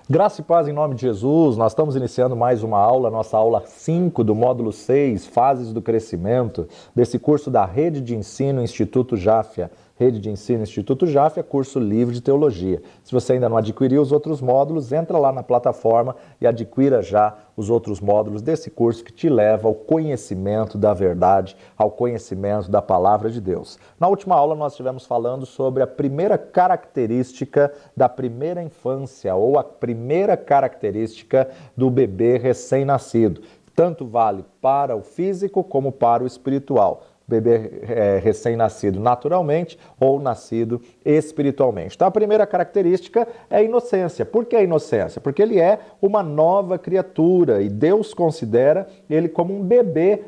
Graça e paz em nome de Jesus, nós estamos iniciando mais uma aula, nossa aula 5 do módulo 6, Fases do Crescimento, desse curso da Rede de Ensino Instituto Jáfia. Rede de Ensino Instituto Jáfia, curso livre de teologia. Se você ainda não adquiriu os outros módulos, entra lá na plataforma e adquira já os outros módulos desse curso que te leva ao conhecimento da verdade, ao conhecimento da palavra de Deus. Na última aula nós estivemos falando sobre a primeira característica da primeira infância, ou a primeira característica do bebê recém-nascido. Tanto vale para o físico como para o espiritual. Bebê recém-nascido naturalmente ou nascido espiritualmente. Então a primeira característica é a inocência. Por que a inocência? Porque ele é uma nova criatura e Deus considera ele como um bebê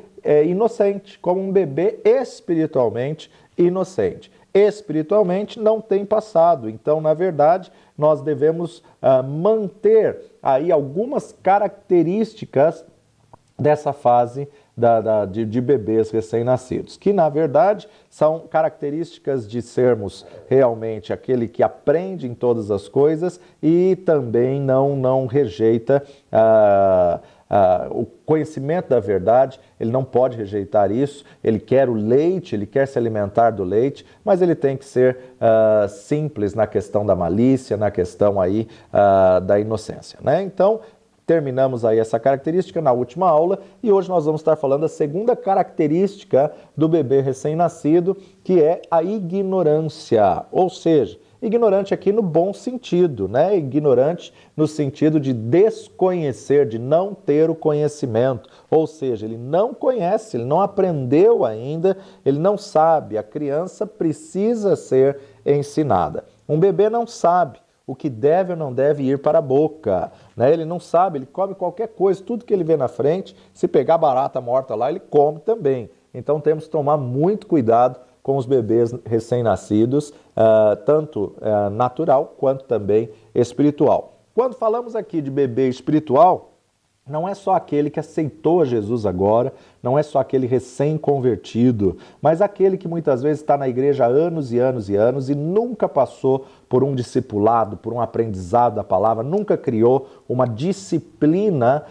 inocente, como um bebê espiritualmente inocente. Espiritualmente não tem passado, então na verdade nós devemos manter aí algumas características dessa fase de bebês recém-nascidos, que na verdade são características de sermos realmente aquele que aprende em todas as coisas e também não rejeita o conhecimento da verdade. Ele não pode rejeitar isso, ele quer o leite, ele quer se alimentar do leite, mas ele tem que ser simples na questão da malícia, na questão aí da inocência, né? Então, terminamos aí essa característica na última aula e hoje nós vamos estar falando da segunda característica do bebê recém-nascido, que é a ignorância, ou seja, ignorante aqui no bom sentido, né? Ignorante no sentido de desconhecer, de não ter o conhecimento, ou seja, ele não conhece, ele não aprendeu ainda, ele não sabe. A criança precisa ser ensinada. Um bebê não sabe o que deve ou não deve ir para a boca, né? Ele não sabe, ele come qualquer coisa, tudo que ele vê na frente, se pegar barata morta lá, ele come também. Então temos que tomar muito cuidado com os bebês recém-nascidos, tanto natural quanto também espiritual. Quando falamos aqui de bebê espiritual, não é só aquele que aceitou a Jesus agora, não é só aquele recém-convertido, mas aquele que muitas vezes está na igreja há anos e anos e anos e nunca passou por um discipulado, por um aprendizado da palavra, nunca criou uma disciplina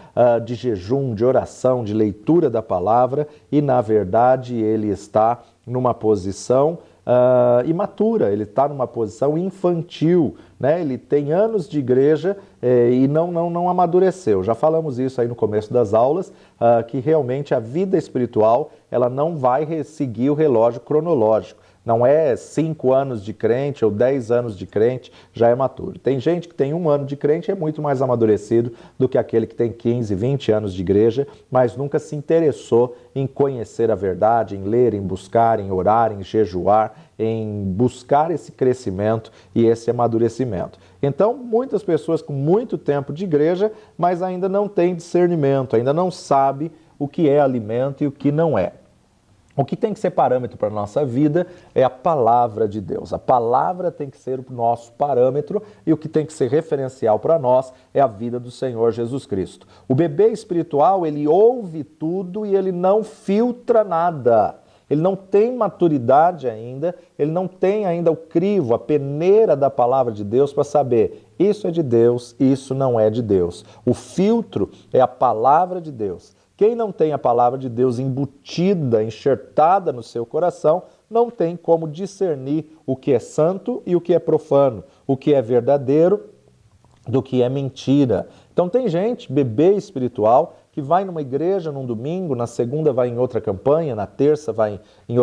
de jejum, de oração, de leitura da palavra e, na verdade, ele está numa posição imatura, ele está numa posição infantil, né? Ele tem anos de igreja e não amadureceu. Já falamos isso aí no começo das aulas, que realmente a vida espiritual ela não vai seguir o relógio cronológico. Não é 5 anos de crente ou 10 anos de crente, já é maturo. Tem gente que tem 1 ano de crente e é muito mais amadurecido do que aquele que tem 15, 20 anos de igreja, mas nunca se interessou em conhecer a verdade, em ler, em buscar, em orar, em jejuar, em buscar esse crescimento e esse amadurecimento. Então, muitas pessoas com muito tempo de igreja, mas ainda não têm discernimento, ainda não sabe o que é alimento e o que não é. O que tem que ser parâmetro para a nossa vida é a palavra de Deus. A palavra tem que ser o nosso parâmetro e o que tem que ser referencial para nós é a vida do Senhor Jesus Cristo. O bebê espiritual, ele ouve tudo e ele não filtra nada. Ele não tem maturidade ainda, ele não tem ainda o crivo, a peneira da palavra de Deus para saber isso é de Deus, isso não é de Deus. O filtro é a palavra de Deus. Quem não tem a palavra de Deus embutida, enxertada no seu coração, não tem como discernir o que é santo e o que é profano, o que é verdadeiro do que é mentira. Então tem gente, bebê espiritual, que vai numa igreja num domingo, na segunda vai em outra campanha, na terça vai em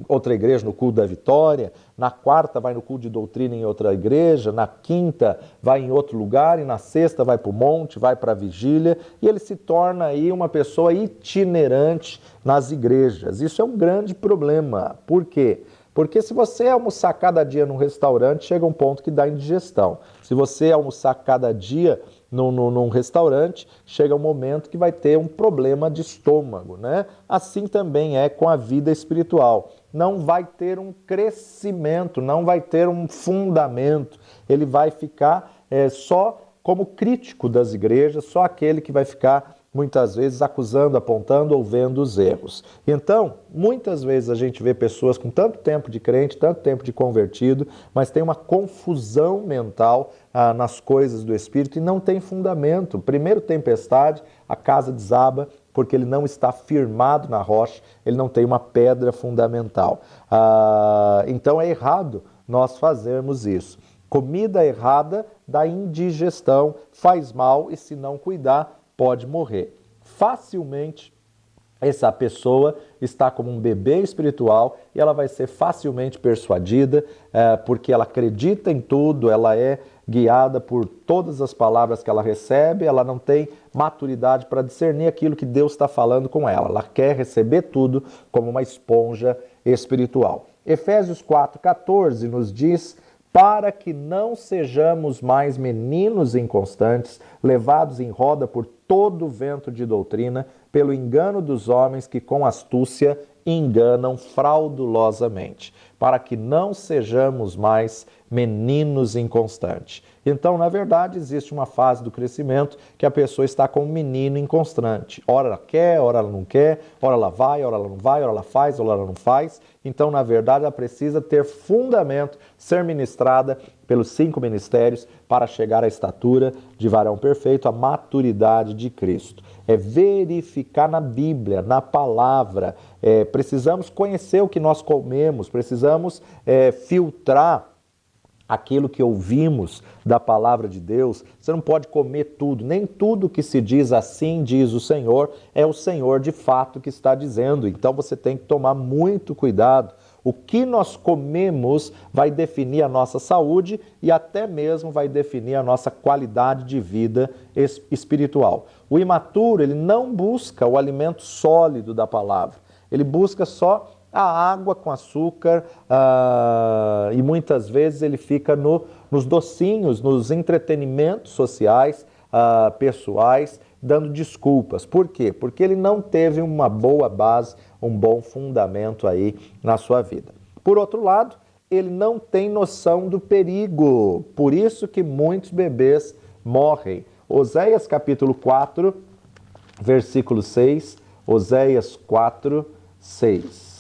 outra igreja no culto da vitória, na quarta vai no culto de doutrina em outra igreja, na quinta vai em outro lugar e na sexta vai para o monte, vai para a vigília e ele se torna aí uma pessoa itinerante nas igrejas. Isso é um grande problema. Por quê? Porque se você almoçar cada dia num restaurante, chega um ponto que dá indigestão. Se você almoçar cada dia num restaurante, chega um momento que vai ter um problema de estômago, né? Assim também é com a vida espiritual. Não vai ter um crescimento, não vai ter um fundamento. Ele vai ficar só como crítico das igrejas, só aquele que vai ficar muitas vezes acusando, apontando ou vendo os erros. Então, muitas vezes a gente vê pessoas com tanto tempo de crente, tanto tempo de convertido, mas tem uma confusão mental nas coisas do Espírito e não tem fundamento. Primeiro tempestade, a casa desaba, porque ele não está firmado na rocha, ele não tem uma pedra fundamental. Então é errado nós fazermos isso. Comida errada dá indigestão, faz mal e se não cuidar, pode morrer. Facilmente, essa pessoa está como um bebê espiritual e ela vai ser facilmente persuadida, porque ela acredita em tudo, ela é guiada por todas as palavras que ela recebe, ela não tem maturidade para discernir aquilo que Deus está falando com ela. Ela quer receber tudo como uma esponja espiritual. Efésios 4,14 nos diz: para que não sejamos mais meninos inconstantes, levados em roda por todo o vento de doutrina, pelo engano dos homens que com astúcia enganam fraudulosamente, para que não sejamos mais meninos inconstantes. Então, na verdade, existe uma fase do crescimento que a pessoa está como um menino inconstante. Ora ela quer, ora ela não quer, ora ela vai, ora ela não vai, ora ela faz, ora ela não faz. Então, na verdade, ela precisa ter fundamento, ser ministrada pelos 5 ministérios para chegar à estatura de varão perfeito, à maturidade de Cristo. É verificar na Bíblia, na palavra. Precisamos conhecer o que nós comemos, precisamos filtrar aquilo que ouvimos da palavra de Deus. Você não pode comer tudo, nem tudo que se diz assim diz o Senhor, é o Senhor de fato que está dizendo. Então você tem que tomar muito cuidado. O que nós comemos vai definir a nossa saúde e até mesmo vai definir a nossa qualidade de vida espiritual. O imaturo, ele não busca o alimento sólido da palavra, ele busca só a água com açúcar, e muitas vezes ele fica nos docinhos, nos entretenimentos sociais, pessoais, dando desculpas. Por quê? Porque ele não teve uma boa base, um bom fundamento aí na sua vida. Por outro lado, ele não tem noção do perigo, por isso que muitos bebês morrem. Oséias capítulo 4, versículo 6, Oséias 4, 6.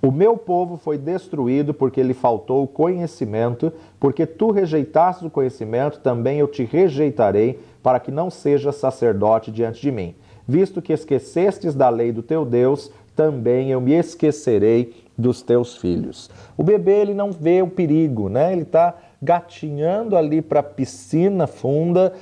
O meu povo foi destruído porque lhe faltou o conhecimento, porque tu rejeitaste o conhecimento, também eu te rejeitarei, para que não sejas sacerdote diante de mim. Visto que esquecestes da lei do teu Deus, também eu me esquecerei dos teus filhos. O bebê, ele não vê o perigo, né? Ele está gatinhando ali para a piscina funda,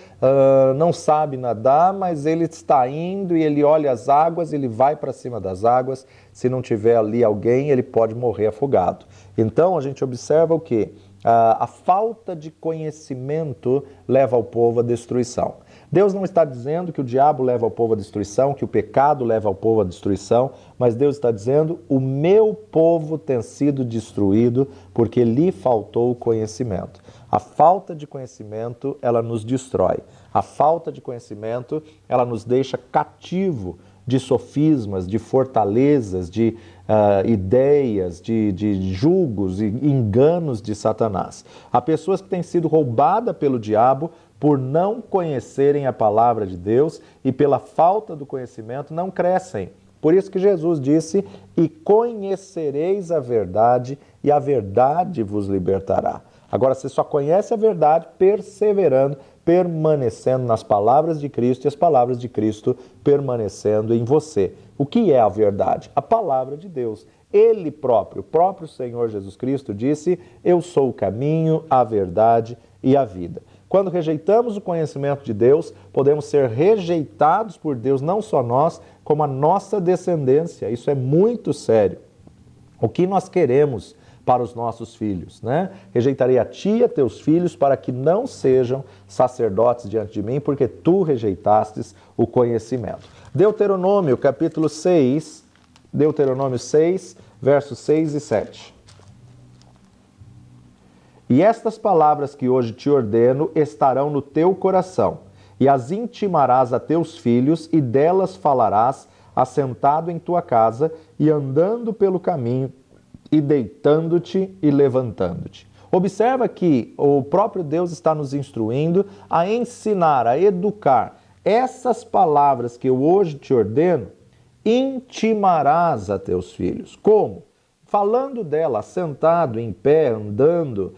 não sabe nadar, mas ele está indo e ele olha as águas, ele vai para cima das águas. Se não tiver ali alguém, ele pode morrer afogado. Então a gente observa o quê? A falta de conhecimento leva o povo à destruição. Deus não está dizendo que o diabo leva o povo à destruição, que o pecado leva o povo à destruição, mas Deus está dizendo: o meu povo tem sido destruído porque lhe faltou o conhecimento. A falta de conhecimento, ela nos destrói. A falta de conhecimento, ela nos deixa cativo de sofismas, de fortalezas, de ideias, de julgos e enganos de Satanás. Há pessoas que têm sido roubadas pelo diabo por não conhecerem a palavra de Deus e pela falta do conhecimento não crescem. Por isso que Jesus disse: e conhecereis a verdade e a verdade vos libertará. Agora, você só conhece a verdade perseverando, permanecendo nas palavras de Cristo e as palavras de Cristo permanecendo em você. O que é a verdade? A palavra de Deus. Ele próprio, o próprio Senhor Jesus Cristo disse: eu sou o caminho, a verdade e a vida. Quando rejeitamos o conhecimento de Deus, podemos ser rejeitados por Deus, não só nós, como a nossa descendência. Isso é muito sério. O que nós queremos para os nossos filhos, né? Rejeitarei a ti e a teus filhos para que não sejam sacerdotes diante de mim, porque tu rejeitastes o conhecimento. Deuteronômio, capítulo 6, Deuteronômio 6, versos 6 e 7. E estas palavras que hoje te ordeno estarão no teu coração, e as intimarás a teus filhos, e delas falarás, assentado em tua casa, e andando pelo caminho, e deitando-te e levantando-te. Observa que o próprio Deus está nos instruindo a ensinar, a educar essas palavras que eu hoje te ordeno, intimarás a teus filhos. Como? Falando dela, sentado, em pé, andando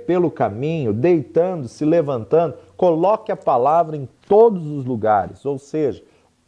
pelo caminho, deitando, se levantando, coloque a palavra em todos os lugares, ou seja,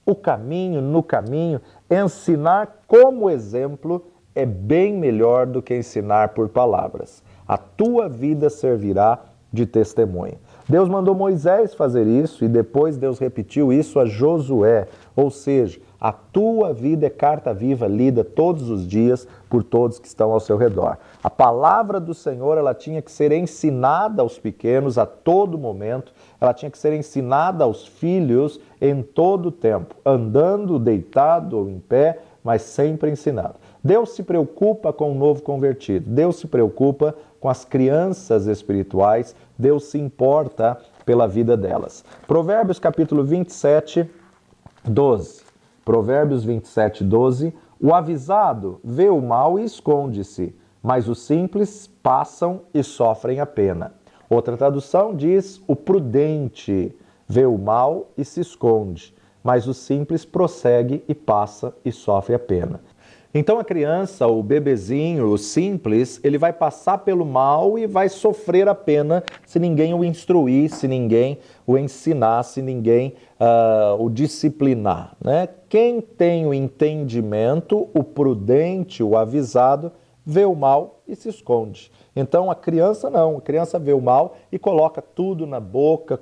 o caminho, no caminho, ensinar como exemplo é bem melhor do que ensinar por palavras. A tua vida servirá de testemunha. Deus mandou Moisés fazer isso e depois Deus repetiu isso a Josué, ou seja, a tua vida é carta viva lida todos os dias por todos que estão ao seu redor. A palavra do Senhor, ela tinha que ser ensinada aos pequenos a todo momento, ela tinha que ser ensinada aos filhos em todo o tempo, andando, deitado ou em pé, mas sempre ensinado. Deus se preocupa com o novo convertido, Deus se preocupa com as crianças espirituais, Deus se importa pela vida delas. Provérbios capítulo 27, 12. Provérbios 27, 12. O avisado vê o mal e esconde-se, mas os simples passam e sofrem a pena. Outra tradução diz: o prudente vê o mal e se esconde, mas o simples prossegue e passa e sofre a pena. Então a criança, o bebezinho, o simples, ele vai passar pelo mal e vai sofrer a pena se ninguém o instruir, se ninguém o ensinar, se ninguém o disciplinar, né? Quem tem o entendimento, o prudente, o avisado, vê o mal e se esconde. Então a criança não, a criança vê o mal e coloca tudo na boca,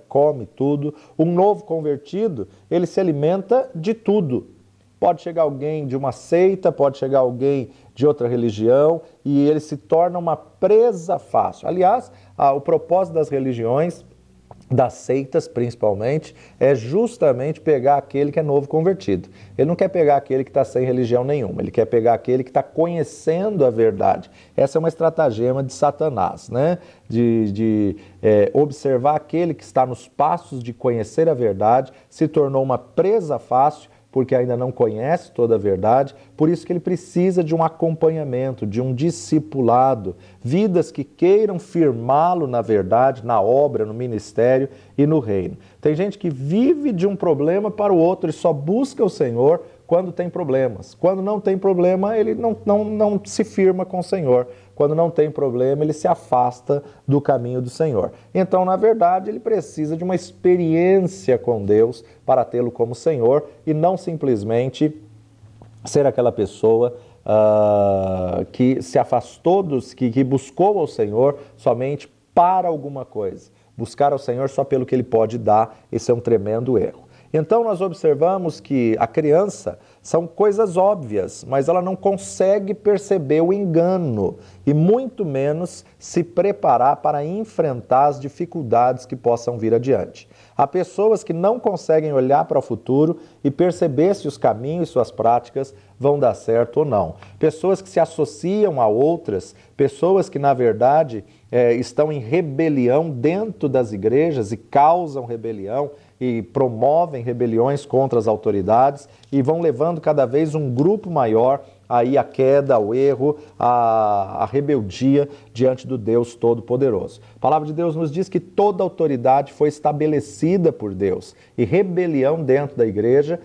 come tudo. Um novo convertido, ele se alimenta de tudo. Pode chegar alguém de uma seita, pode chegar alguém de outra religião e ele se torna uma presa fácil. Aliás, o propósito das religiões, das seitas principalmente, é justamente pegar aquele que é novo convertido. Ele não quer pegar aquele que está sem religião nenhuma, ele quer pegar aquele que está conhecendo a verdade. Essa é uma estratagema de Satanás, né? De observar aquele que está nos passos de conhecer a verdade, se tornou uma presa fácil, porque ainda não conhece toda a verdade, por isso que ele precisa de um acompanhamento, de um discipulado, vidas que queiram firmá-lo na verdade, na obra, no ministério e no reino. Tem gente que vive de um problema para o outro e só busca o Senhor quando tem problemas. Quando não tem problema, ele não se firma com o Senhor. Quando não tem problema, ele se afasta do caminho do Senhor. Então, na verdade, ele precisa de uma experiência com Deus para tê-lo como Senhor e não simplesmente ser aquela pessoa que se afastou que buscou ao Senhor somente para alguma coisa. Buscar ao Senhor só pelo que Ele pode dar, esse é um tremendo erro. Então nós observamos que a criança são coisas óbvias, mas ela não consegue perceber o engano e muito menos se preparar para enfrentar as dificuldades que possam vir adiante. Há pessoas que não conseguem olhar para o futuro e perceber se os caminhos e suas práticas vão dar certo ou não. Pessoas que se associam a outras, pessoas que na verdade estão em rebelião dentro das igrejas e causam rebelião, e promovem rebeliões contra as autoridades e vão levando cada vez um grupo maior aí a queda, ao erro, a rebeldia diante do Deus Todo-Poderoso. A palavra de Deus nos diz que toda autoridade foi estabelecida por Deus e rebelião dentro da igreja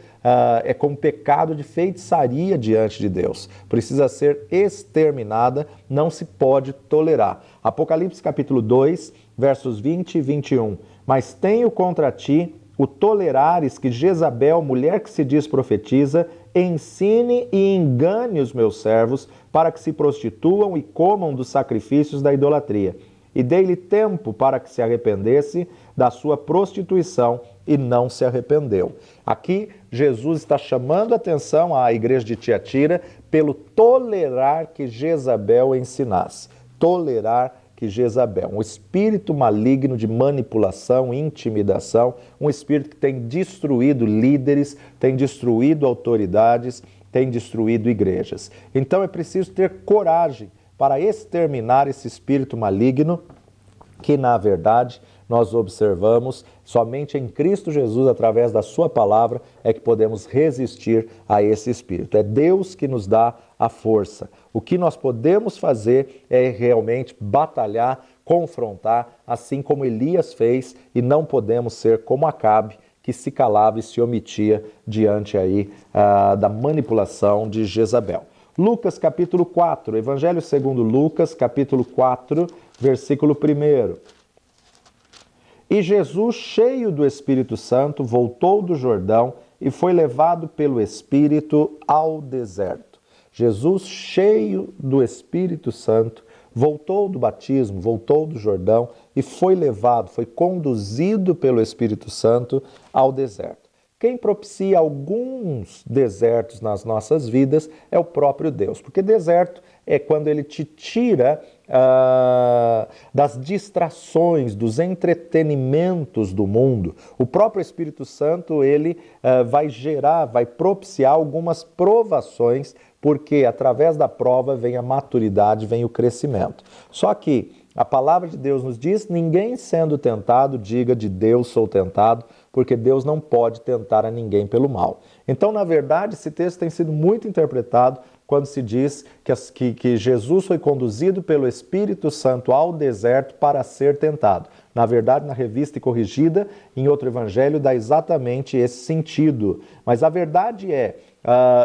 é como pecado de feitiçaria diante de Deus. Precisa ser exterminada, não se pode tolerar. Apocalipse capítulo 2, versos 20 e 21. Mas tenho contra ti o tolerares que Jezabel, mulher que se diz profetiza, ensine e engane os meus servos para que se prostituam e comam dos sacrifícios da idolatria. E dei-lhe tempo para que se arrependesse da sua prostituição e não se arrependeu. Aqui Jesus está chamando a atenção à igreja de Tiatira pelo tolerar que Jezabel ensinasse. Tolerar que Jezabel, um espírito maligno de manipulação, intimidação, um espírito que tem destruído líderes, tem destruído autoridades, tem destruído igrejas. Então é preciso ter coragem para exterminar esse espírito maligno que, na verdade, nós observamos somente em Cristo Jesus, através da sua palavra, é que podemos resistir a esse espírito. É Deus que nos dá a força. O que nós podemos fazer é realmente batalhar, confrontar, assim como Elias fez, e não podemos ser como Acabe, que se calava e se omitia diante aí da manipulação de Jezabel. Lucas capítulo 4, Evangelho segundo Lucas capítulo 4, versículo 1. E Jesus, cheio do Espírito Santo, voltou do Jordão e foi levado pelo Espírito ao deserto. Jesus, cheio do Espírito Santo, voltou do batismo, voltou do Jordão e foi levado, foi conduzido pelo Espírito Santo ao deserto. Quem propicia alguns desertos nas nossas vidas é o próprio Deus, porque deserto é quando ele te tira das distrações, dos entretenimentos do mundo. O próprio Espírito Santo, ele vai gerar, vai propiciar algumas provações, porque através da prova vem a maturidade, vem o crescimento. Só que a palavra de Deus nos diz, ninguém sendo tentado, diga de Deus sou tentado, porque Deus não pode tentar a ninguém pelo mal. Então, na verdade, esse texto tem sido muito interpretado quando se diz que Jesus foi conduzido pelo Espírito Santo ao deserto para ser tentado. Na verdade, na Revista e Corrigida, em outro evangelho, dá exatamente esse sentido. Mas a verdade é,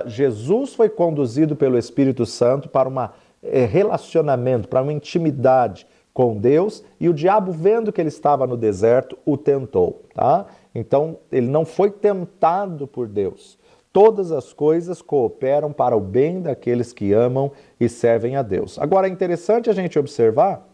Jesus foi conduzido pelo Espírito Santo para um relacionamento, para uma intimidade com Deus, e o diabo, vendo que ele estava no deserto, o tentou, tá? Então, ele não foi tentado por Deus. Todas as coisas cooperam para o bem daqueles que amam e servem a Deus. Agora, é interessante a gente observar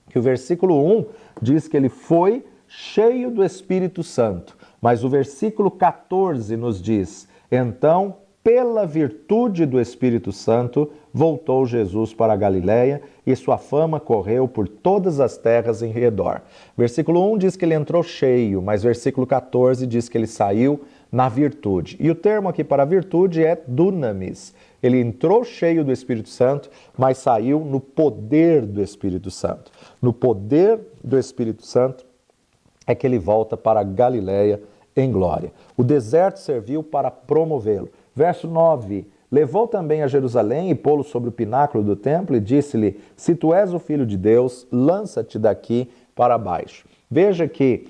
que o versículo 1 diz que ele foi cheio do Espírito Santo, mas o versículo 14 nos diz, então, pela virtude do Espírito Santo, voltou Jesus para a Galiléia e sua fama correu por todas as terras em redor. Versículo 1 diz que ele entrou cheio, mas versículo 14 diz que ele saiu na virtude. E o termo aqui para virtude é dunamis. Ele entrou cheio do Espírito Santo, mas saiu no poder do Espírito Santo. No poder do Espírito Santo é que ele volta para a Galiléia em glória. O deserto serviu para promovê-lo. Verso 9, levou também a Jerusalém e pô-lo sobre o pináculo do templo e disse-lhe, se tu és o Filho de Deus, lança-te daqui para baixo. Veja que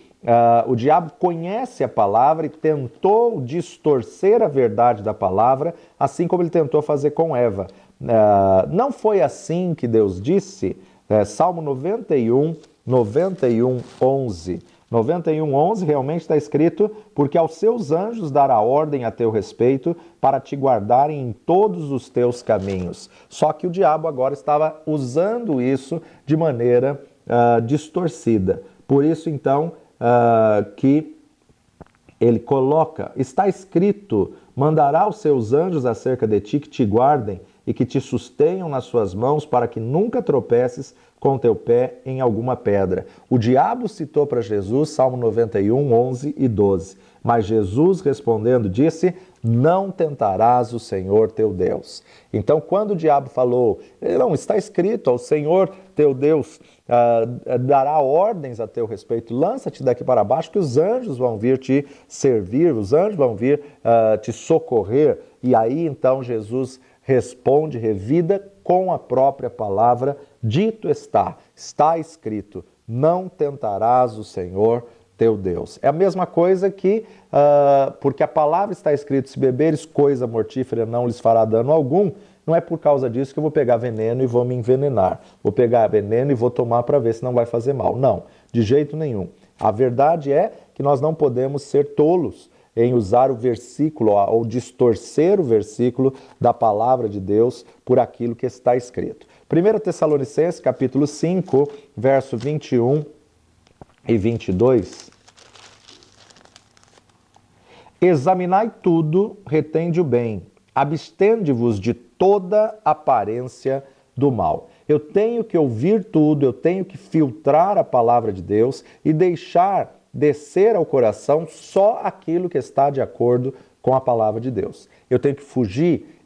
o diabo conhece a palavra e tentou distorcer a verdade da palavra, assim como ele tentou fazer com Eva. Não foi assim que Deus disse? Salmo 91, 11. 91:11 realmente está escrito, porque aos seus anjos dará ordem a teu respeito para te guardarem em todos os teus caminhos. Só que o diabo agora estava usando isso de maneira distorcida. Por isso, então, que ele coloca, está escrito, mandará os seus anjos acerca de ti que te guardem e que te sustenham nas suas mãos para que nunca tropeces com teu pé em alguma pedra. O diabo citou para Jesus Salmo 91, 11 e 12. Mas Jesus respondendo disse, não tentarás o Senhor teu Deus. Então quando o diabo falou, não, está escrito, o Senhor teu Deus dará ordens a teu respeito, lança-te daqui para baixo que os anjos vão vir te servir, os anjos vão vir te socorrer. E aí então Jesus responde, revida com a própria palavra, dito está escrito, não tentarás o Senhor teu Deus. É a mesma coisa que, porque a palavra está escrito, se beberes coisa mortífera não lhes fará dano algum, não é por causa disso que eu vou pegar veneno e vou me envenenar. Vou pegar veneno e vou tomar para ver se não vai fazer mal. Não, de jeito nenhum. A verdade é que nós não podemos ser tolos em usar o versículo ou distorcer o versículo da palavra de Deus por aquilo que está escrito. 1 Tessalonicenses, capítulo 5, verso 21 e 22. Examinai tudo, retende o bem, abstende-vos de toda aparência do mal. Eu tenho que ouvir tudo, eu tenho que filtrar a palavra de Deus e deixar descer ao coração só aquilo que está de acordo com a palavra de Deus. Eu tenho que fugir,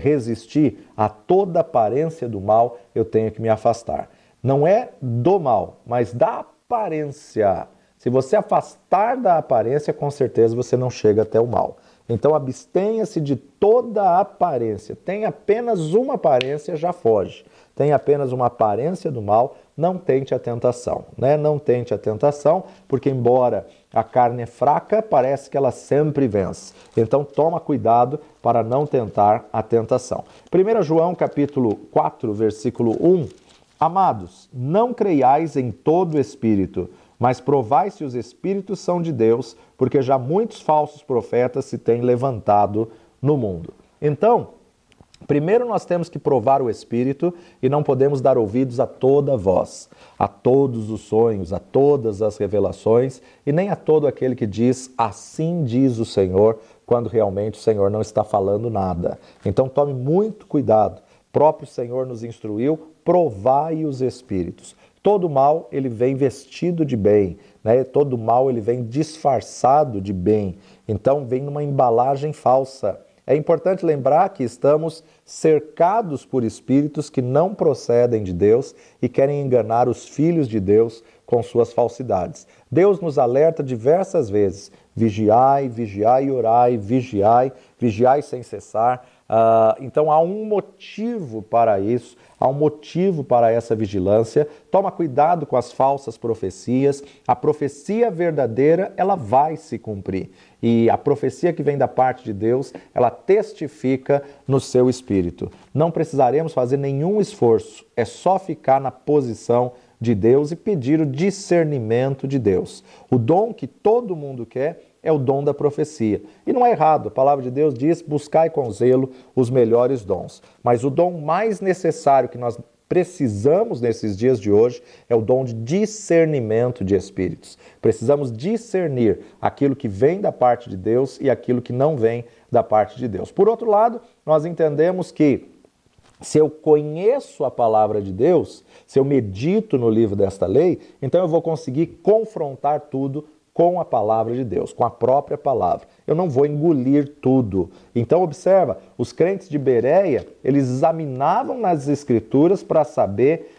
resistir a toda aparência do mal, eu tenho que me afastar. Não é do mal, mas da aparência. Se você afastar da aparência, com certeza você não chega até o mal. Então abstenha-se de toda aparência. Tem apenas uma aparência, já foge. Tem apenas uma aparência do mal, não tente a tentação, né? Não tente a tentação, porque embora a carne é fraca, parece que ela sempre vence. Então toma cuidado para não tentar a tentação. 1 João capítulo 4, versículo 1. Amados, não creiais em todo espírito, mas provai se os espíritos são de Deus, porque já muitos falsos profetas se têm levantado no mundo. Então, primeiro nós temos que provar o Espírito e não podemos dar ouvidos a toda voz, a todos os sonhos, a todas as revelações e nem a todo aquele que diz, assim diz o Senhor, quando realmente o Senhor não está falando nada. Então tome muito cuidado. O próprio Senhor nos instruiu, provai os Espíritos. Todo mal, ele vem vestido de bem, né? Todo mal, ele vem disfarçado de bem. Então vem numa embalagem falsa. É importante lembrar que estamos cercados por espíritos que não procedem de Deus e querem enganar os filhos de Deus com suas falsidades. Deus nos alerta diversas vezes: vigiai, vigiai e orai, vigiai, vigiai sem cessar. Então há um motivo para isso, há um motivo para essa vigilância. Toma cuidado com as falsas profecias. A profecia verdadeira, ela vai se cumprir. E a profecia que vem da parte de Deus, ela testifica no seu espírito. Não precisaremos fazer nenhum esforço, é só ficar na posição de Deus e pedir o discernimento de Deus. O dom que todo mundo quer é o dom da profecia. E não é errado, a palavra de Deus diz, buscai com zelo os melhores dons. Mas o dom mais necessário que nós precisamos nesses dias de hoje é o dom de discernimento de espíritos. Precisamos discernir aquilo que vem da parte de Deus e aquilo que não vem da parte de Deus. Por outro lado, nós entendemos que se eu conheço a palavra de Deus, se eu medito no livro desta lei, então eu vou conseguir confrontar tudo com a palavra de Deus, com a própria palavra. Eu não vou engolir tudo. Então observa, os crentes de Bereia, eles examinavam nas escrituras para saber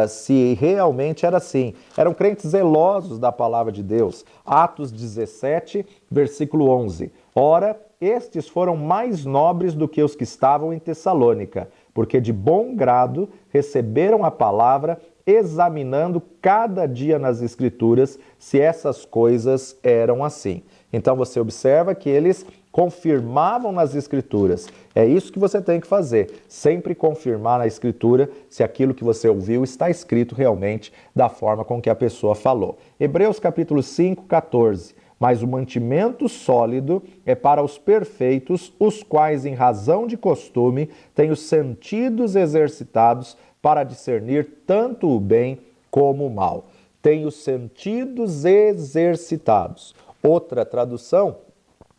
se realmente era assim. Eram crentes zelosos da palavra de Deus. Atos 17, versículo 11. Ora, estes foram mais nobres do que os que estavam em Tessalônica, porque de bom grado receberam a palavra, examinando cada dia nas Escrituras se essas coisas eram assim. Então você observa que eles confirmavam nas Escrituras. É isso que você tem que fazer, sempre confirmar na Escritura se aquilo que você ouviu está escrito realmente da forma com que a pessoa falou. Hebreus capítulo 5, 14. Mas o mantimento sólido é para os perfeitos, os quais, em razão de costume, têm os sentidos exercitados para discernir tanto o bem como o mal. Tem os sentidos exercitados. Outra tradução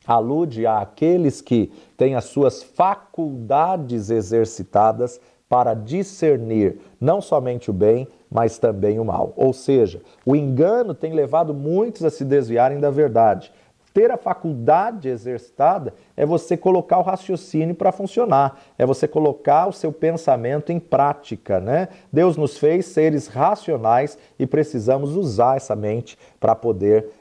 alude àqueles que têm as suas faculdades exercitadas para discernir não somente o bem, mas também o mal. Ou seja, o engano tem levado muitos a se desviarem da verdade. Ter a faculdade exercitada é você colocar o raciocínio para funcionar, é você colocar o seu pensamento em prática, né? Deus nos fez seres racionais e precisamos usar essa mente para poder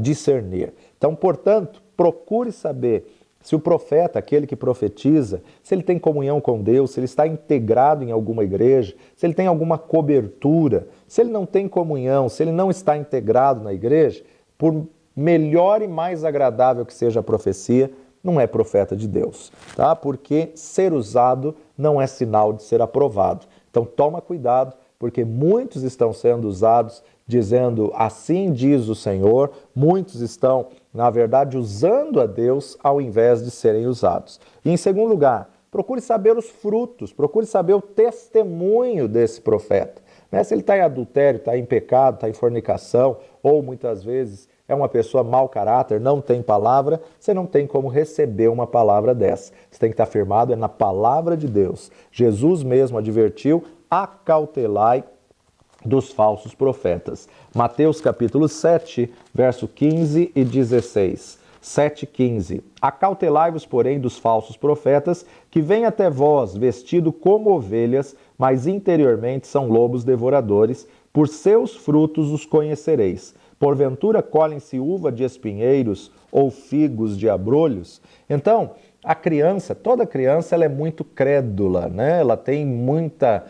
discernir. Então, portanto, procure saber se o profeta, aquele que profetiza, se ele tem comunhão com Deus, se ele está integrado em alguma igreja, se ele tem alguma cobertura, se ele não tem comunhão, se ele não está integrado na igreja, por melhor e mais agradável que seja a profecia, não é profeta de Deus, tá? Porque ser usado não é sinal de ser aprovado. Então toma cuidado, porque muitos estão sendo usados dizendo assim diz o Senhor, muitos estão, na verdade, usando a Deus ao invés de serem usados. E em segundo lugar, procure saber os frutos, procure saber o testemunho desse profeta. Né? Se ele está em adultério, está em pecado, está em fornicação, ou muitas vezes é uma pessoa mau caráter, não tem palavra, você não tem como receber uma palavra dessa. Você tem que estar firmado na palavra de Deus. Jesus mesmo advertiu, acautelai dos falsos profetas. Mateus capítulo 7, verso 15 e 16. 7,15. Acautelai-vos, porém, dos falsos profetas, que vêm até vós vestido como ovelhas, mas interiormente são lobos devoradores. Por seus frutos os conhecereis. Porventura colhem-se uva de espinheiros ou figos de abrolhos? Então, A criança, toda criança, ela é muito crédula, né? Ela tem muita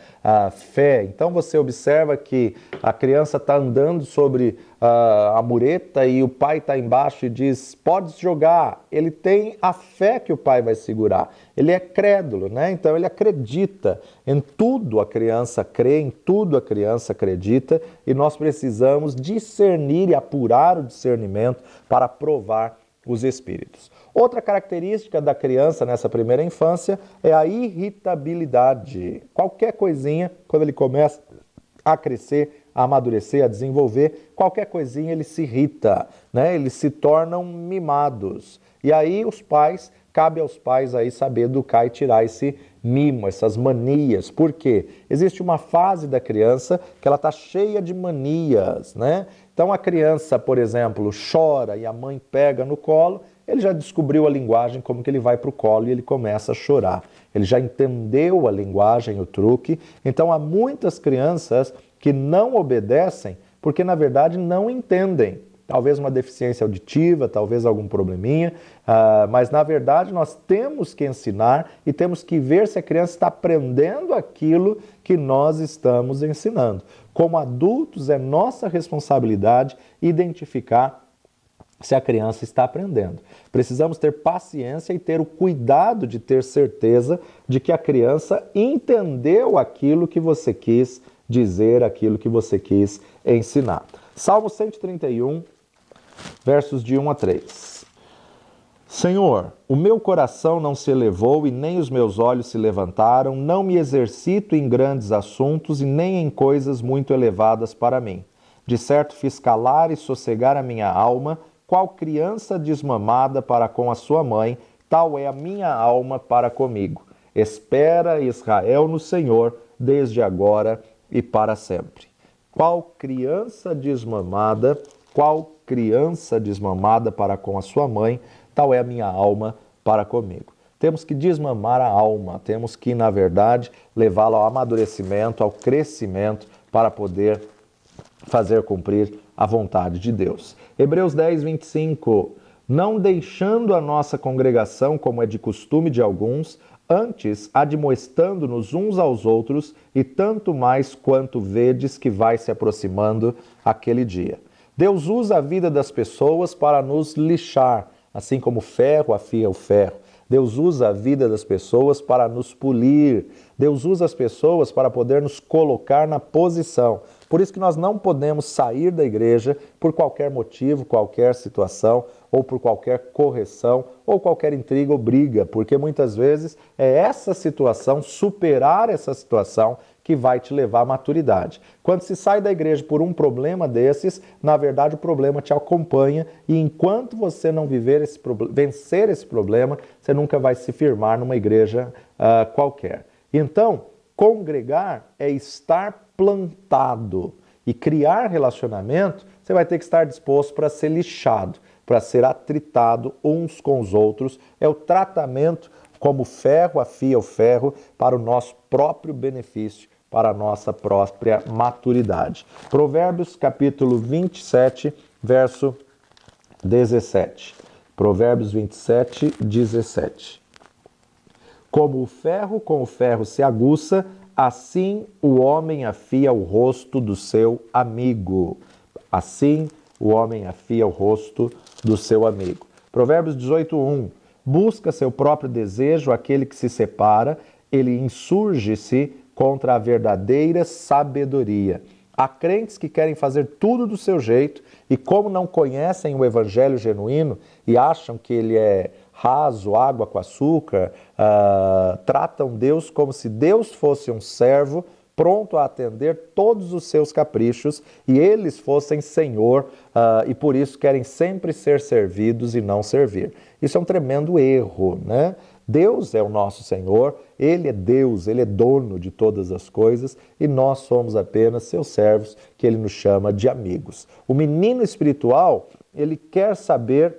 fé. Então você observa que a criança está andando sobre a mureta e o pai está embaixo e diz, pode jogar. Ele tem a fé que o pai vai segurar. Ele é crédulo, né? Então ele acredita em tudo, a criança crê, em tudo a criança acredita, e nós precisamos discernir e apurar o discernimento para provar os espíritos. Outra característica da criança nessa primeira infância é a irritabilidade. Qualquer coisinha, quando ele começa a crescer, a amadurecer, a desenvolver, qualquer coisinha ele se irrita, né? Eles se tornam mimados. E aí cabe aos pais aí saber educar e tirar esse mimo, essas manias. Por quê? Existe uma fase da criança que ela está cheia de manias, né? Então a criança, por exemplo, chora e a mãe pega no colo, ele já descobriu a linguagem, como que ele vai para o colo e ele começa a chorar. Ele já entendeu a linguagem, o truque. Então há muitas crianças que não obedecem porque na verdade não entendem. Talvez uma deficiência auditiva, talvez algum probleminha, mas na verdade nós temos que ensinar e temos que ver se a criança está aprendendo aquilo que nós estamos ensinando. Como adultos, é nossa responsabilidade identificar se a criança está aprendendo. Precisamos ter paciência e ter o cuidado de ter certeza de que a criança entendeu aquilo que você quis dizer, aquilo que você quis ensinar. Salmo 131, versos de 1 a 3. Senhor, o meu coração não se elevou e nem os meus olhos se levantaram, não me exercito em grandes assuntos e nem em coisas muito elevadas para mim. De certo fiz calar e sossegar a minha alma, qual criança desmamada para com a sua mãe, tal é a minha alma para comigo. Espera Israel no Senhor, desde agora e para sempre. Qual criança desmamada para com a sua mãe, tal é a minha alma para comigo. Temos que desmamar a alma, temos que, na verdade, levá-la ao amadurecimento, ao crescimento, para poder fazer cumprir a vontade de Deus. Hebreus 10, 25. Não deixando a nossa congregação, como é de costume de alguns, antes admoestando-nos uns aos outros, e tanto mais quanto vedes que vai se aproximando aquele dia. Deus usa a vida das pessoas para nos lixar, assim como o ferro afia o ferro. Deus usa a vida das pessoas para nos polir. Deus usa as pessoas para poder nos colocar na posição. Por isso que nós não podemos sair da igreja por qualquer motivo, qualquer situação, ou por qualquer correção, ou qualquer intriga ou briga, porque muitas vezes é essa situação, superar essa situação, que vai te levar à maturidade. Quando se sai da igreja por um problema desses, na verdade o problema te acompanha e enquanto você não vencer esse problema, você nunca vai se firmar numa igreja qualquer. Então, congregar é estar plantado e criar relacionamento, você vai ter que estar disposto para ser lixado, para ser atritado uns com os outros. É o tratamento como o ferro afia o ferro para o nosso próprio benefício, para a nossa própria maturidade. Provérbios capítulo 27, verso 17. Provérbios 27, 17. Como o ferro com o ferro se aguça, assim o homem afia o rosto do seu amigo. Assim o homem afia o rosto do seu amigo. Provérbios 18, 1. Busca seu próprio desejo aquele que se separa, ele insurge-se contra a verdadeira sabedoria. Há crentes que querem fazer tudo do seu jeito e como não conhecem o evangelho genuíno e acham que ele é raso, água com açúcar, tratam Deus como se Deus fosse um servo pronto a atender todos os seus caprichos e eles fossem Senhor e por isso querem sempre ser servidos e não servir. Isso é um tremendo erro, né? Deus é o nosso Senhor, Ele é Deus, Ele é dono de todas as coisas e nós somos apenas seus servos que Ele nos chama de amigos. O menino espiritual, ele quer saber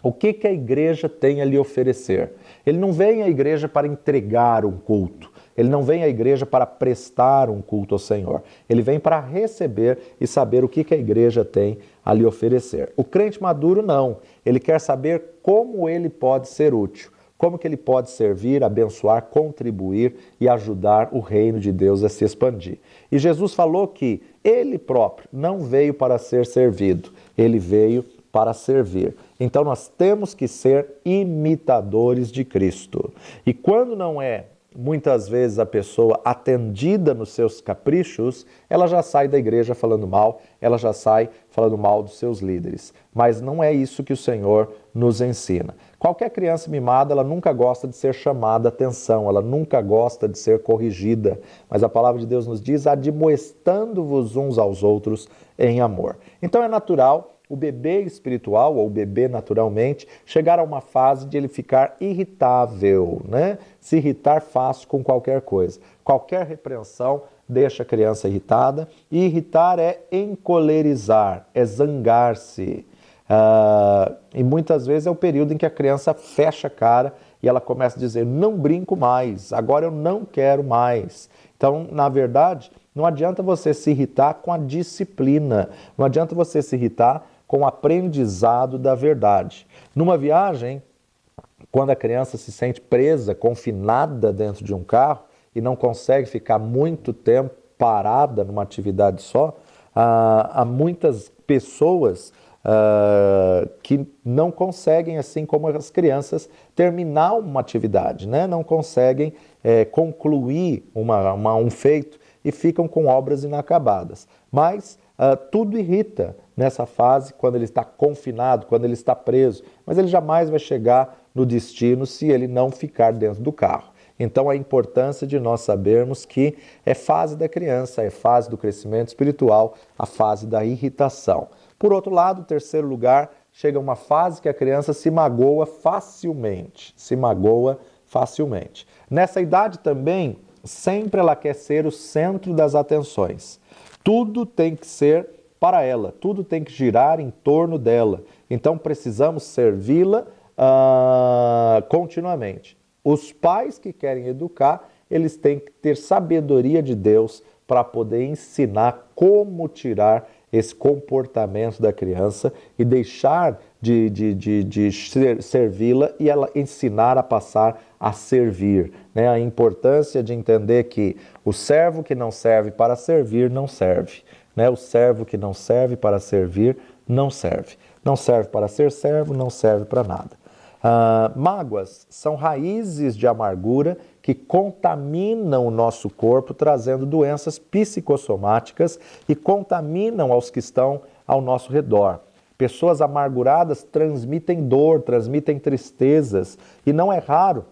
o que a igreja tem a lhe oferecer. Ele não vem à igreja para entregar um culto. Ele não vem à igreja para prestar um culto ao Senhor. Ele vem para receber e saber o que a igreja tem a lhe oferecer. O crente maduro não. Ele quer saber como ele pode ser útil. como que ele pode servir, abençoar, contribuir e ajudar o reino de Deus a se expandir. E Jesus falou que ele próprio não veio para ser servido, ele veio para servir. Então nós temos que ser imitadores de Cristo. E quando não é muitas vezes a pessoa atendida nos seus caprichos, ela já sai da igreja falando mal, ela já sai falando mal dos seus líderes. Mas não é isso que o Senhor nos ensina. Qualquer criança mimada, ela nunca gosta de ser chamada a atenção, ela nunca gosta de ser corrigida. Mas a palavra de Deus nos diz, admoestando-vos uns aos outros em amor. Então é natural o bebê espiritual, ou o bebê naturalmente, chegar a uma fase de ele ficar irritável, né? Se irritar fácil com qualquer coisa. Qualquer repreensão deixa a criança irritada. E irritar é encolerizar, é zangar-se. E muitas vezes é o período em que a criança fecha a cara e ela começa a dizer, não brinco mais, agora eu não quero mais. Então, na verdade, não adianta você se irritar com a disciplina, não adianta você se irritar com o aprendizado da verdade. Numa viagem, quando a criança se sente presa, confinada dentro de um carro e não consegue ficar muito tempo parada numa atividade só, há muitas pessoas que não conseguem, assim como as crianças, terminar uma atividade, né? Não conseguem concluir um feito e ficam com obras inacabadas. Mas tudo irrita nessa fase, quando ele está confinado, quando ele está preso, mas ele jamais vai chegar no destino se ele não ficar dentro do carro. Então a importância de nós sabermos que é fase da criança, é fase do crescimento espiritual, a fase da irritação. Por outro lado, em terceiro lugar, chega uma fase que a criança se magoa facilmente, Nessa idade também, sempre ela quer ser o centro das atenções. Tudo tem que ser para ela, tudo tem que girar em torno dela. Então precisamos servi-la continuamente. Os pais que querem educar, eles têm que ter sabedoria de Deus para poder ensinar como tirar esse comportamento da criança e deixar de servi-la e ela ensinar a passar a servir, né? A importância de entender que o servo que não serve para servir não serve, né? O servo que não serve para servir não serve. Não serve para ser servo, não serve para nada. Mágoas são raízes de amargura que contaminam o nosso corpo, trazendo doenças psicossomáticas e contaminam aos que estão ao nosso redor. Pessoas amarguradas transmitem dor, transmitem tristezas e não é raro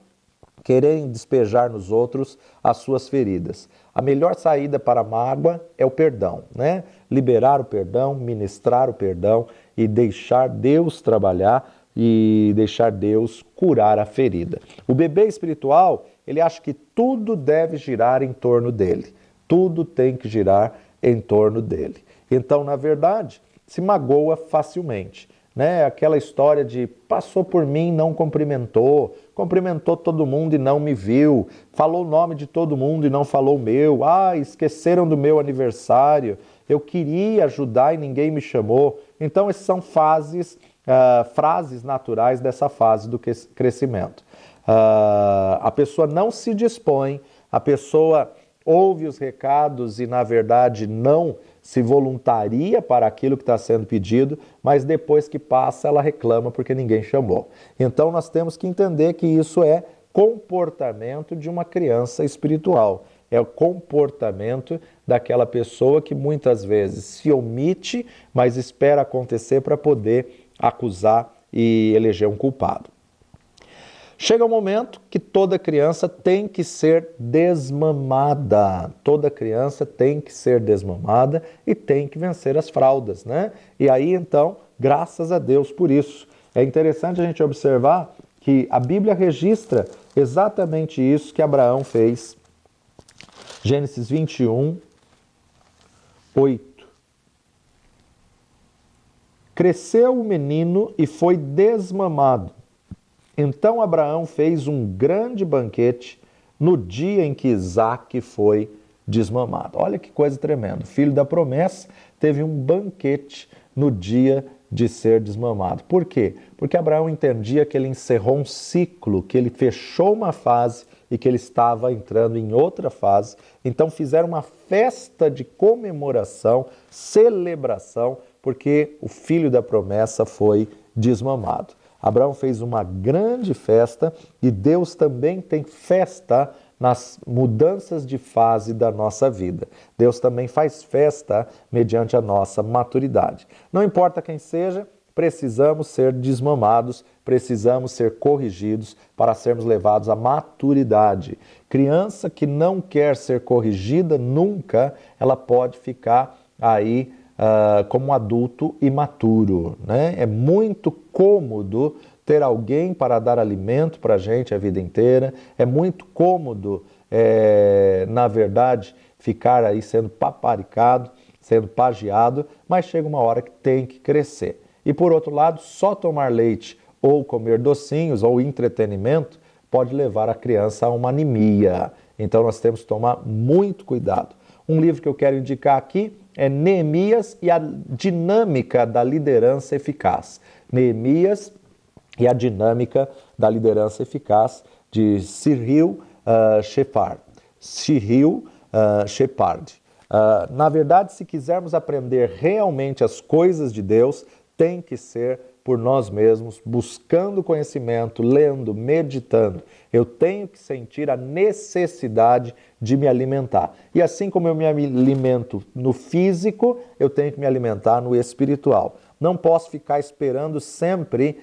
quererem despejar nos outros as suas feridas. A melhor saída para a mágoa é o perdão, né? Liberar o perdão, ministrar o perdão e deixar Deus trabalhar e deixar Deus curar a ferida. O bebê espiritual, ele acha que tudo deve girar em torno dele. Tudo tem que girar em torno dele. Então, na verdade, se magoa facilmente, né? Aquela história de passou por mim, não cumprimentou, cumprimentou todo mundo e não me viu, falou o nome de todo mundo e não falou o meu, esqueceram do meu aniversário, eu queria ajudar e ninguém me chamou. Então, essas são frases naturais dessa fase do crescimento. A pessoa não se dispõe, a pessoa ouve os recados e, na verdade, não se voluntaria para aquilo que está sendo pedido, mas depois que passa, ela reclama porque ninguém chamou. Então, nós temos que entender que isso é comportamento de uma criança espiritual. É o comportamento daquela pessoa que muitas vezes se omite, mas espera acontecer para poder acusar e eleger um culpado. Chega um momento que toda criança tem que ser desmamada. Toda criança tem que ser desmamada e tem que vencer as fraldas, né? E aí, então, graças a Deus por isso. É interessante a gente observar que a Bíblia registra exatamente isso que Abraão fez. Gênesis 21, 8. Cresceu o menino e foi desmamado. Então Abraão fez um grande banquete no dia em que Isaque foi desmamado. Olha que coisa tremenda. O filho da promessa teve um banquete no dia de ser desmamado. Por quê? Porque Abraão entendia que ele encerrou um ciclo, que ele fechou uma fase e que ele estava entrando em outra fase. Então fizeram uma festa de comemoração, celebração, porque o filho da promessa foi desmamado. Abraão fez uma grande festa e Deus também tem festa nas mudanças de fase da nossa vida. Deus também faz festa mediante a nossa maturidade. Não importa quem seja, precisamos ser desmamados, precisamos ser corrigidos para sermos levados à maturidade. Criança que não quer ser corrigida nunca, ela pode ficar aí como um adulto imaturo, né? É muito cômodo ter alguém para dar alimento para a gente a vida inteira, é muito cômodo, na verdade, ficar aí sendo paparicado, sendo pagiado, mas chega uma hora que tem que crescer. E por outro lado, só tomar leite ou comer docinhos ou entretenimento pode levar a criança a uma anemia. Então nós temos que tomar muito cuidado. Um livro que eu quero indicar aqui é Neemias e a Dinâmica da Liderança Eficaz. Neemias e a Dinâmica da Liderança Eficaz, de Cyril Shepard. Na verdade, se quisermos aprender realmente as coisas de Deus, tem que ser por nós mesmos, buscando conhecimento, lendo, meditando. Eu tenho que sentir a necessidade de me alimentar. E assim como eu me alimento no físico, eu tenho que me alimentar no espiritual. Não posso ficar esperando sempre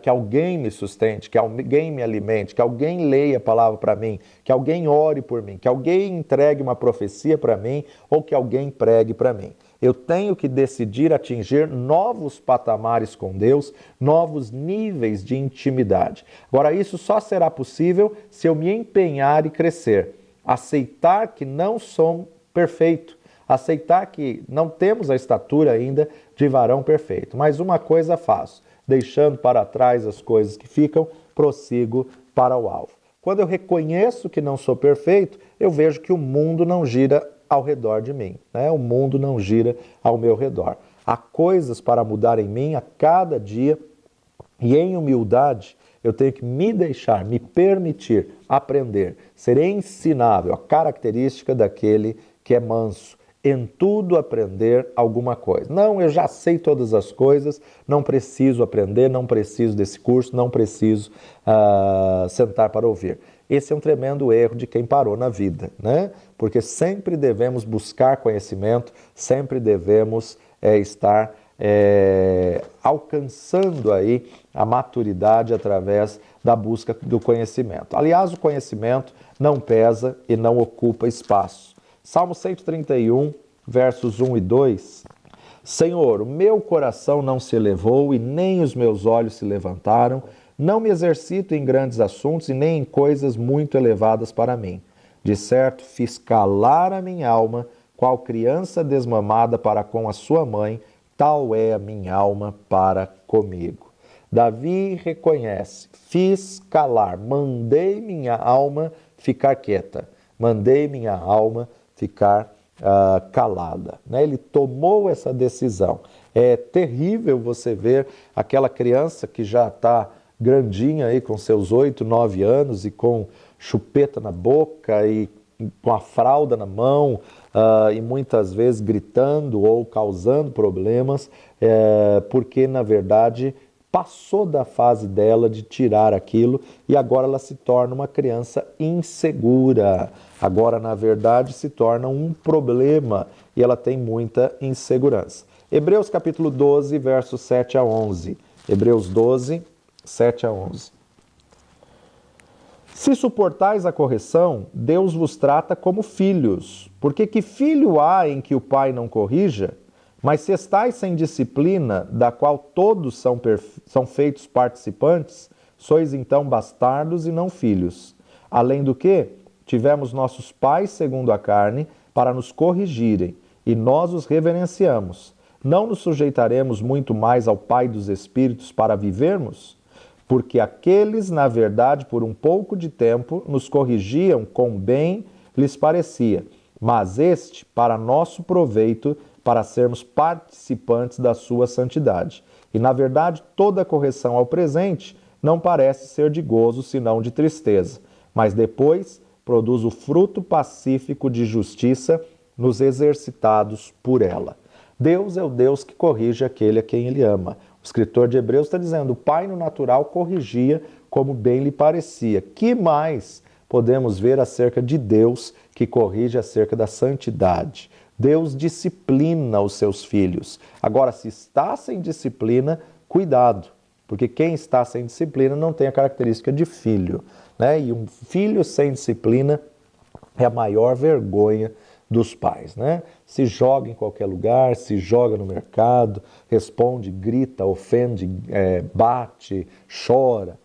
que alguém me sustente, que alguém me alimente, que alguém leia a palavra para mim, que alguém ore por mim, que alguém entregue uma profecia para mim ou que alguém pregue para mim. Eu tenho que decidir atingir novos patamares com Deus, novos níveis de intimidade. Agora, isso só será possível se eu me empenhar e crescer. Aceitar que não sou perfeito. Aceitar que não temos a estatura ainda de varão perfeito. Mas uma coisa faço, deixando para trás as coisas que ficam, prossigo para o alvo. Quando eu reconheço que não sou perfeito, eu vejo que o mundo não gira ao redor de mim, né? O mundo não gira ao meu redor. Há coisas para mudar em mim a cada dia e em humildade eu tenho que me deixar, me permitir aprender, ser ensinável, a característica daquele que é manso. Em tudo aprender alguma coisa. Não, eu já sei todas as coisas, não preciso aprender, não preciso desse curso, não preciso sentar para ouvir. Esse é um tremendo erro de quem parou na vida, né? Porque sempre devemos buscar conhecimento, sempre devemos estar alcançando aí a maturidade através da busca do conhecimento. Aliás, o conhecimento não pesa e não ocupa espaço. Salmo 131, versos 1 e 2. Senhor, o meu coração não se elevou e nem os meus olhos se levantaram. Não me exercito em grandes assuntos e nem em coisas muito elevadas para mim. De certo, fiz calar a minha alma, qual criança desmamada para com a sua mãe, tal é a minha alma para comigo. Davi reconhece, fiz calar, mandei minha alma ficar quieta, mandei minha alma ficar calada. Né? Ele tomou essa decisão. É terrível você ver aquela criança que já está grandinha aí com seus 8, 9 anos e com chupeta na boca e com a fralda na mão e muitas vezes gritando ou causando problemas porque, na verdade, passou da fase dela de tirar aquilo e agora ela se torna uma criança insegura. Agora, na verdade, se torna um problema e ela tem muita insegurança. Hebreus capítulo 12, versos 7 a 11. Hebreus 12, 7 a 11. Se suportais a correção, Deus vos trata como filhos. Porque que filho há em que o pai não corrija? Mas se estáis sem disciplina, da qual todos são feitos participantes, sois então bastardos e não filhos. Além do que, tivemos nossos pais segundo a carne para nos corrigirem, e nós os reverenciamos. Não nos sujeitaremos muito mais ao Pai dos Espíritos para vivermos? Porque aqueles, na verdade, por um pouco de tempo, nos corrigiam com bem lhes parecia, mas este para nosso proveito, para sermos participantes da sua santidade. E, na verdade, toda correção ao presente não parece ser de gozo, senão de tristeza, mas depois produz o fruto pacífico de justiça nos exercitados por ela. Deus é o Deus que corrige aquele a quem ele ama. O escritor de Hebreus está dizendo, o pai no natural corrigia como bem lhe parecia. Que mais podemos ver acerca de Deus que corrige acerca da santidade? Deus disciplina os seus filhos. Agora, se está sem disciplina, cuidado, porque quem está sem disciplina não tem a característica de filho, né? E um filho sem disciplina é a maior vergonha dos pais, né? Se joga em qualquer lugar, se joga no mercado, responde, grita, ofende, bate, chora.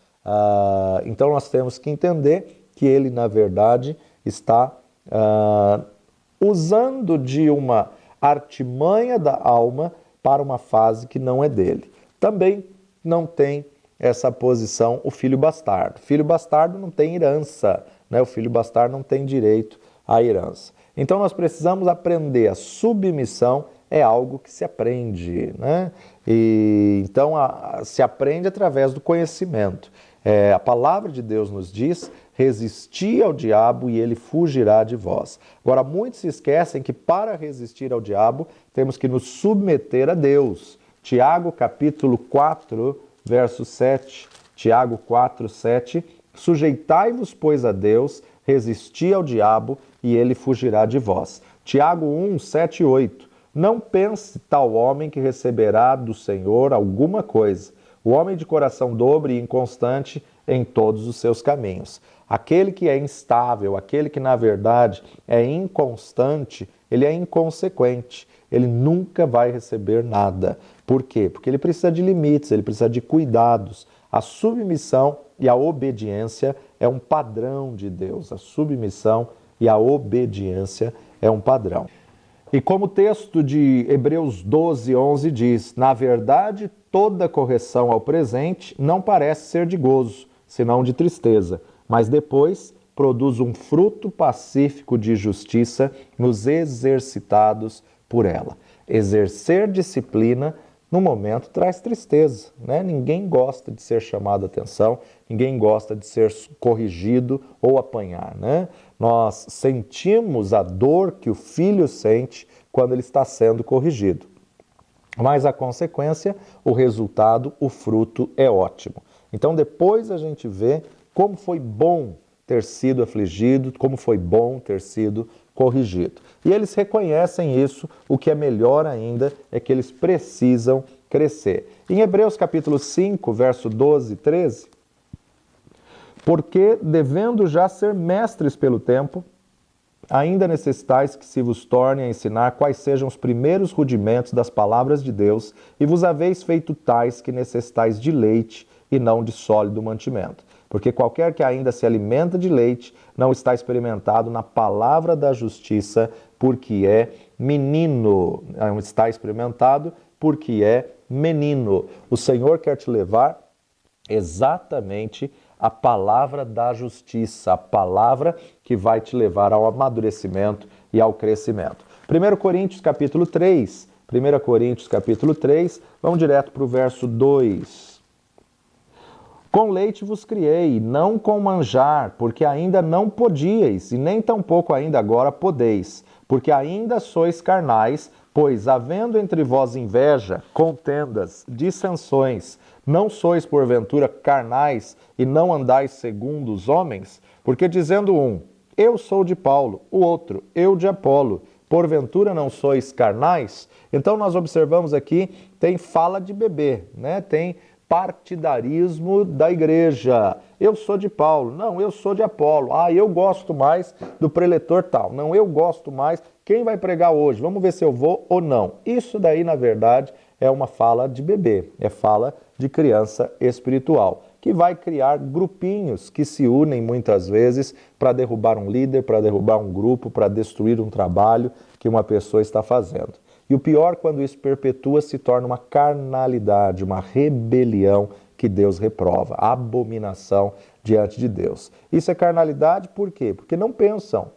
Então nós temos que entender que ele, na verdade, está usando de uma artimanha da alma para uma fase que não é dele. Também não tem essa posição o filho bastardo. O filho bastardo não tem herança, né? O filho bastardo não tem direito à herança. Então nós precisamos aprender. A submissão é algo que se aprende, né? E então se aprende através do conhecimento. A palavra de Deus nos diz: resisti ao diabo e ele fugirá de vós. Agora, muitos se esquecem que para resistir ao diabo temos que nos submeter a Deus. Tiago capítulo 4, verso 7. Tiago 4, 7. Sujeitai-vos, pois, a Deus, resisti ao diabo e ele fugirá de vós. Tiago 1, 7 e 8. Não pense tal homem que receberá do Senhor alguma coisa. O homem de coração dobre e inconstante em todos os seus caminhos. Aquele que é instável, aquele que na verdade é inconstante, ele é inconsequente. Ele nunca vai receber nada. Por quê? Porque ele precisa de limites, ele precisa de cuidados. A submissão e a obediência é um padrão de Deus. A submissão e a obediência é um padrão. E como o texto de Hebreus 12, 11 diz, na verdade, toda correção ao presente não parece ser de gozo, senão de tristeza, mas depois produz um fruto pacífico de justiça nos exercitados por ela. Exercer disciplina, no momento, traz tristeza, né? Ninguém gosta de ser chamado a atenção, ninguém gosta de ser corrigido ou apanhar, né? Nós sentimos a dor que o filho sente quando ele está sendo corrigido. Mas a consequência, o resultado, o fruto é ótimo. Então depois a gente vê como foi bom ter sido afligido, como foi bom ter sido corrigido. E eles reconhecem isso, o que é melhor ainda é que eles precisam crescer. Em Hebreus capítulo 5, verso 12 e 13, porque devendo já ser mestres pelo tempo, ainda necessitais que se vos torne a ensinar quais sejam os primeiros rudimentos das palavras de Deus, e vos haveis feito tais que necessitais de leite e não de sólido mantimento. Porque qualquer que ainda se alimenta de leite não está experimentado na palavra da justiça, porque é menino. Não está experimentado porque é menino. O Senhor quer te levar exatamente a palavra da justiça, a palavra que vai te levar ao amadurecimento e ao crescimento. 1 Coríntios capítulo 3, 1 Coríntios capítulo 3, vamos direto para o verso 2. Com leite vos criei, não com manjar, porque ainda não podíeis, e nem tampouco ainda agora podeis, porque ainda sois carnais, pois, havendo entre vós inveja, contendas, dissensões, não sois porventura carnais e não andais segundo os homens? Porque dizendo um, eu sou de Paulo, o outro, eu de Apolo, porventura não sois carnais? Então nós observamos aqui, tem fala de bebê, né? Tem partidarismo da igreja. Eu sou de Paulo. Não, eu sou de Apolo. Eu gosto mais do preletor tal. Não, eu gosto mais. Quem vai pregar hoje? Vamos ver se eu vou ou não. Isso daí, na verdade, é uma fala de bebê. É fala de criança espiritual, que vai criar grupinhos que se unem muitas vezes para derrubar um líder, para derrubar um grupo, para destruir um trabalho que uma pessoa está fazendo. E o pior, quando isso perpetua, se torna uma carnalidade, uma rebelião que Deus reprova, abominação diante de Deus. Isso é carnalidade por quê? Porque não pensam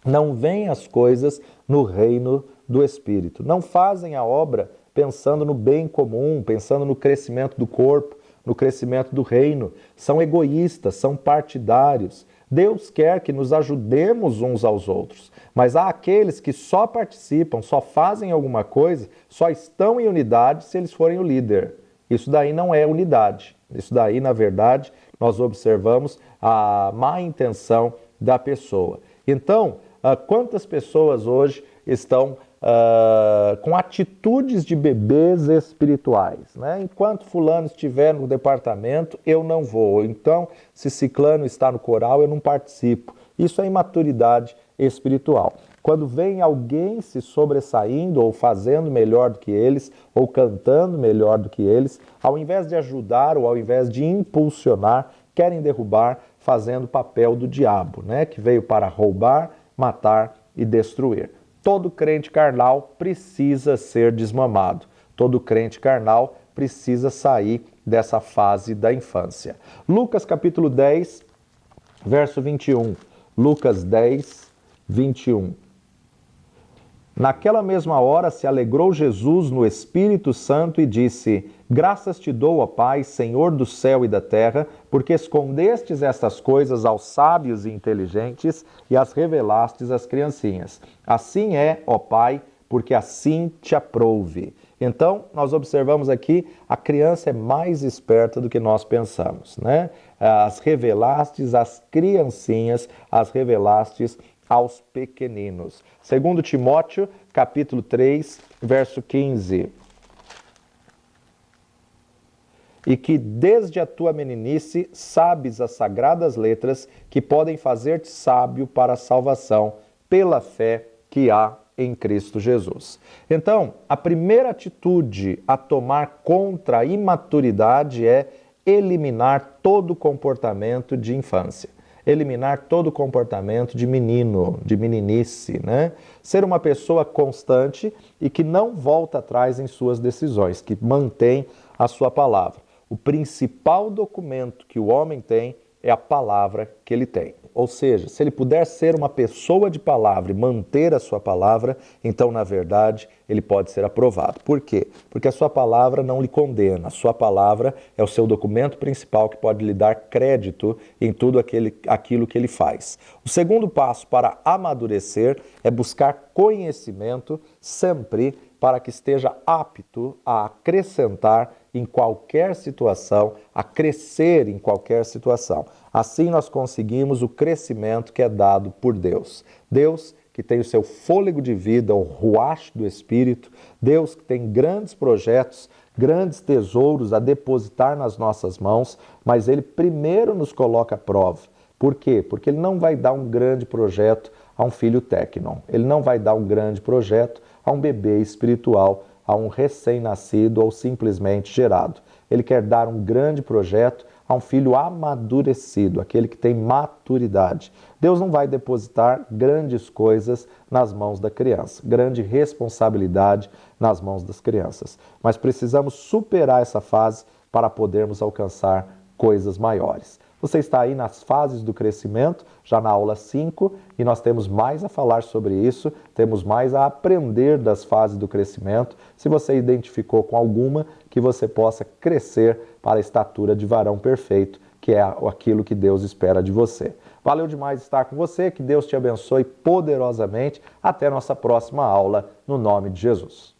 não veem as coisas no reino do Espírito. Não fazem a obra pensando no bem comum, pensando no crescimento do corpo, no crescimento do reino. São egoístas, são partidários. Deus quer que nos ajudemos uns aos outros, mas há aqueles que só participam, só fazem alguma coisa, só estão em unidade se eles forem o líder. Isso daí não é unidade. Isso daí, na verdade, nós observamos a má intenção da pessoa. Então, quantas pessoas hoje estão com atitudes de bebês espirituais, né? Enquanto fulano estiver no departamento, eu não vou. Então, se ciclano está no coral, eu não participo. Isso é imaturidade espiritual. Quando vem alguém se sobressaindo ou fazendo melhor do que eles, ou cantando melhor do que eles, ao invés de ajudar ou ao invés de impulsionar, querem derrubar, fazendo o papel do diabo, né? Que veio para roubar, matar e destruir. Todo crente carnal precisa ser desmamado. Todo crente carnal precisa sair dessa fase da infância. Lucas capítulo 10, verso 21. Lucas 10, 21. Naquela mesma hora se alegrou Jesus no Espírito Santo e disse: Graças te dou, ó Pai, Senhor do céu e da terra, porque escondestes estas coisas aos sábios e inteligentes e as revelastes às criancinhas. Assim é, ó Pai, porque assim te aprouve. Então, nós observamos aqui, a criança é mais esperta do que nós pensamos, né? As revelastes às criancinhas, as revelastes aos pequeninos. Segundo Timóteo, capítulo 3, verso 15. E que desde a tua meninice sabes as sagradas letras que podem fazer-te sábio para a salvação pela fé que há em Cristo Jesus. Então, a primeira atitude a tomar contra a imaturidade é eliminar todo comportamento de infância. Eliminar todo comportamento de menino, de meninice, né? Ser uma pessoa constante e que não volta atrás em suas decisões, que mantém a sua palavra. O principal documento que o homem tem é a palavra que ele tem. Ou seja, se ele puder ser uma pessoa de palavra e manter a sua palavra, então, na verdade, ele pode ser aprovado. Por quê? Porque a sua palavra não lhe condena. A sua palavra é o seu documento principal que pode lhe dar crédito em tudo aquilo que ele faz. O segundo passo para amadurecer é buscar conhecimento sempre para que esteja apto a acrescentar em qualquer situação, a crescer em qualquer situação. Assim nós conseguimos o crescimento que é dado por Deus. Deus que tem o seu fôlego de vida, o ruach do Espírito, Deus que tem grandes projetos, grandes tesouros a depositar nas nossas mãos, mas Ele primeiro nos coloca à prova. Por quê? Porque Ele não vai dar um grande projeto a um filho técnico. Ele não vai dar um grande projeto a um bebê espiritual, a um recém-nascido ou simplesmente gerado. Ele quer dar um grande projeto a um filho amadurecido, aquele que tem maturidade. Deus não vai depositar grandes coisas nas mãos da criança, grande responsabilidade nas mãos das crianças. Mas precisamos superar essa fase para podermos alcançar coisas maiores. Você está aí nas fases do crescimento, já na aula 5, e nós temos mais a falar sobre isso, temos mais a aprender das fases do crescimento. Se você identificou com alguma, que você possa crescer para a estatura de varão perfeito, que é aquilo que Deus espera de você. Valeu demais estar com você, que Deus te abençoe poderosamente. Até nossa próxima aula, no nome de Jesus.